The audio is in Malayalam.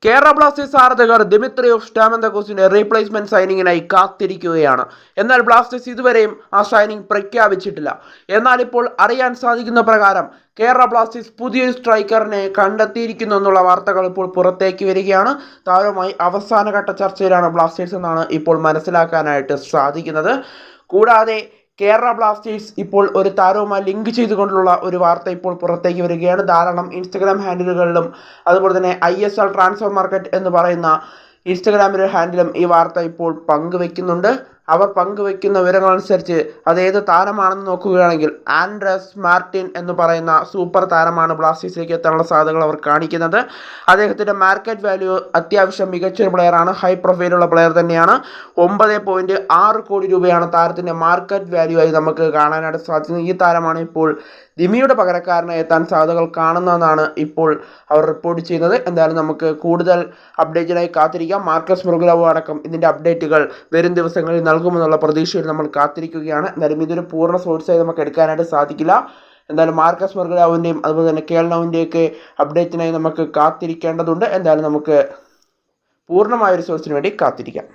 കേരള ബ്ലാസ്റ്റേഴ്സ് ആരാധകർ ദിമിത്രിയോവ് സ്റ്റാമെന്തകോസിന്റെ റീപ്ലേസ്മെന്റ് സൈനിങ്ങിനായി കാത്തിരിക്കുകയാണ്. എന്നാൽ ബ്ലാസ്റ്റേഴ്സ് ഇതുവരെയും ആ സൈനിങ് പ്രഖ്യാപിച്ചിട്ടില്ല. എന്നാൽ ഇപ്പോൾ അറിയാൻ സാധിക്കുന്ന പ്രകാരം കേരള ബ്ലാസ്റ്റേഴ്സ് പുതിയൊരു സ്ട്രൈക്കറിനെ കണ്ടെത്തിയിരിക്കുന്നു എന്നുള്ള വാർത്തകൾ ഇപ്പോൾ പുറത്തേക്ക് വരികയാണ്. താരവുമായി അവസാനഘട്ട ചർച്ചയിലാണ് ബ്ലാസ്റ്റേഴ്സ് എന്നാണ് ഇപ്പോൾ മനസ്സിലാക്കാനായിട്ട് സാധിക്കുന്നത്. കൂടാതെ കേരള ബ്ലാസ്റ്റേഴ്സ് ഇപ്പോൾ ഒരു താരവുമായി ലിങ്ക് ചെയ്തുകൊണ്ടുള്ള ഒരു വാർത്ത ഇപ്പോൾ പുറത്തേക്ക് വരികയാണ്. ധാരാളം ഇൻസ്റ്റഗ്രാം ഹാൻഡിലുകളിലും അതുപോലെ തന്നെ ISL ട്രാൻസ്ഫർ മാർക്കറ്റ് എന്ന് പറയുന്ന ഇൻസ്റ്റഗ്രാമിലെ ഹാൻഡിലും ഈ വാർത്ത ഇപ്പോൾ പങ്കുവെക്കുന്നുണ്ട്. അവർ പങ്കുവെക്കുന്ന വിവരങ്ങളനുസരിച്ച് അതേത് താരമാണെന്ന് നോക്കുകയാണെങ്കിൽ ആൻഡ്രസ് മാർട്ടിൻ എന്ന് പറയുന്ന സൂപ്പർ താരമാണ് ബ്ലാസ്റ്റേഴ്സിലേക്ക് എത്താനുള്ള സാധ്യതകൾ അവർ കാണിക്കുന്നത്. അദ്ദേഹത്തിൻ്റെ മാർക്കറ്റ് വാല്യൂ അത്യാവശ്യം മികച്ചൊരു പ്ലെയറാണ്, ഹൈ പ്രൊഫൈലുള്ള പ്ലെയർ തന്നെയാണ്. 9.6 കോടി രൂപയാണ് താരത്തിൻ്റെ മാർക്കറ്റ് വാല്യൂ ആയി നമുക്ക് കാണാനായിട്ട് സാധിക്കുന്നത്. ഈ താരമാണ് ഇപ്പോൾ ദിമിയുടെ പകരക്കാരനായി എത്താൻ സാധ്യതകൾ കാണുന്നതെന്നാണ് ഇപ്പോൾ അവർ റിപ്പോർട്ട് ചെയ്യുന്നത്. എന്തായാലും നമുക്ക് കൂടുതൽ അപ്ഡേറ്റിനായി കാത്തിരിക്കാം. മാർക്കസ് മുർഗുലവോ അടക്കം ഇതിൻ്റെ അപ്ഡേറ്റുകൾ വരും ദിവസങ്ങളിൽ നൽകുമെന്നുള്ള പ്രതീക്ഷയിൽ നമ്മൾ കാത്തിരിക്കുകയാണ്. എന്തായാലും ഇതൊരു പൂർണ്ണ സോഴ്സായി നമുക്ക് എടുക്കാനായിട്ട് സാധിക്കില്ല. എന്തായാലും മാർക്കസ് മുർഗുലവോൻ്റെയും അതുപോലെ തന്നെ കേൾനൗവിൻ്റെയൊക്കെ അപ്ഡേറ്റിനായി നമുക്ക് കാത്തിരിക്കേണ്ടതുണ്ട്. എന്തായാലും നമുക്ക് പൂർണ്ണമായൊരു സോഴ്സിന് വേണ്ടി കാത്തിരിക്കാം.